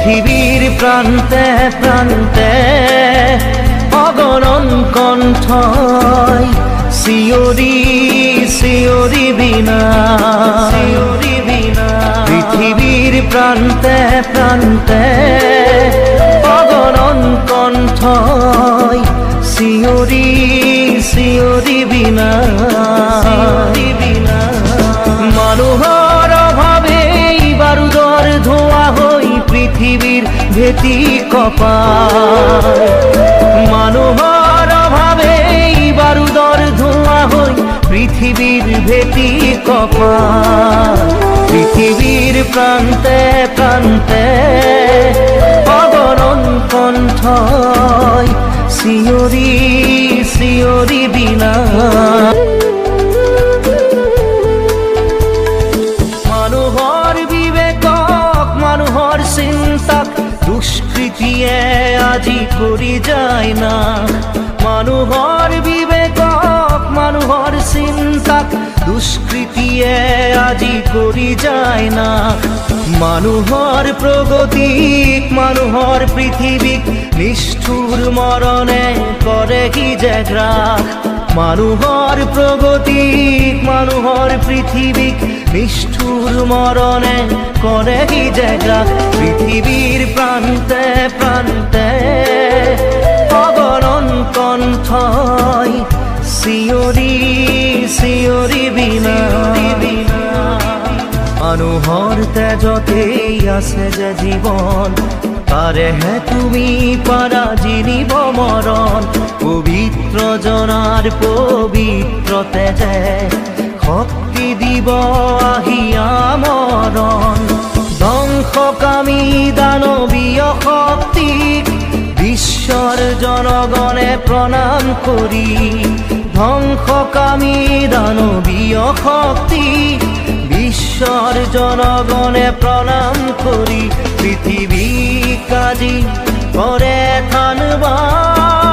পৃথিবীর প্রান্তে প্রান্তে অগণন কণ্ঠয় শিয়রি শিয়রি বিনা, পৃথিবীর প্রান্তে প্রান্তে অগণন কণ্ঠয় শিয়রি শিয়রি বিনা, মানুহৰ অভাৱে বাৰুদৰ ধোঁৱা হৈ পৃথিৱীৰ ভেটি কঁপায়, মানুহৰ অভাৱে বাৰুদৰ ধোঁৱা হৈ পৃথিৱীৰ ভেটি কঁপায়। পৃথিৱীৰ প্ৰান্তে প্ৰান্তে অগণন কণ্ঠয় শিয়ৰি শিয়ৰি বিনা। মানুহৰ বিবেকক মানুহৰ চিন্তাক দুষ্কৃতিয়ে আজি কৰি যায় না, মানুহৰ বিবেকক মানুহৰ চিন্তাক দুষ্কৃতিয়ে আজি কৰি যায় না। মানুহৰ প্ৰগতিক মানুহৰ পৃথিৱীক নিষ্ঠুৰ মৰণে কৰে কি যে গ্ৰাস, মানুহৰ প্ৰগতিক মানুহৰ পৃথিৱীক নিষ্ঠুৰ মৰণে কৰে কি যে গ্ৰাস। পৃথিৱীৰ প্ৰান্তে প্ৰান্তে অগণন কণ্ঠয় শিয়ৰি শিয়ৰি বিনা, মানুহৰ তেজতেই আছে যে জীৱন, তাৰেহে তুমি পাৰা জিনিব মৰণ। পবিত্ৰ জনাৰ পবিত্ৰ তেজে শক্তি দিব আহিয়া মৰণ। ধ্বংসকামী দানৱীয় শক্তিক বিশ্বৰ জনগণে প্ৰণাম কৰি, ধ্বংসকামী দানৱীয় শক্তিক বিশ্বৰ জনগণে প্ৰণাম কৰি পৃথিৱীক আজি কৰে থানবাস।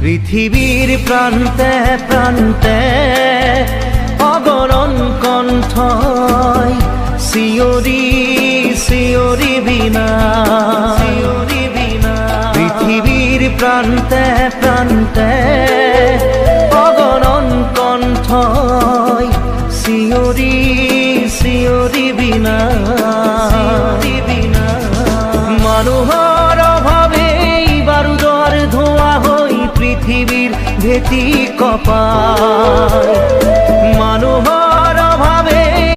পৃথিৱীৰ প্ৰান্তে প্ৰান্তে অগণন কণ্ঠয় শিয়ৰি শিয়ৰি বিনা, পৃথিৱীৰ প্ৰান্তে প্ৰান্তে অগণন কণ্ঠয় শিয়ৰি শিয়ৰি বিনা। মানুহৰ অভাৱে বাৰুদৰ ধোঁৱা হৈ পৃথিৱীৰ ভেটি কঁপায়,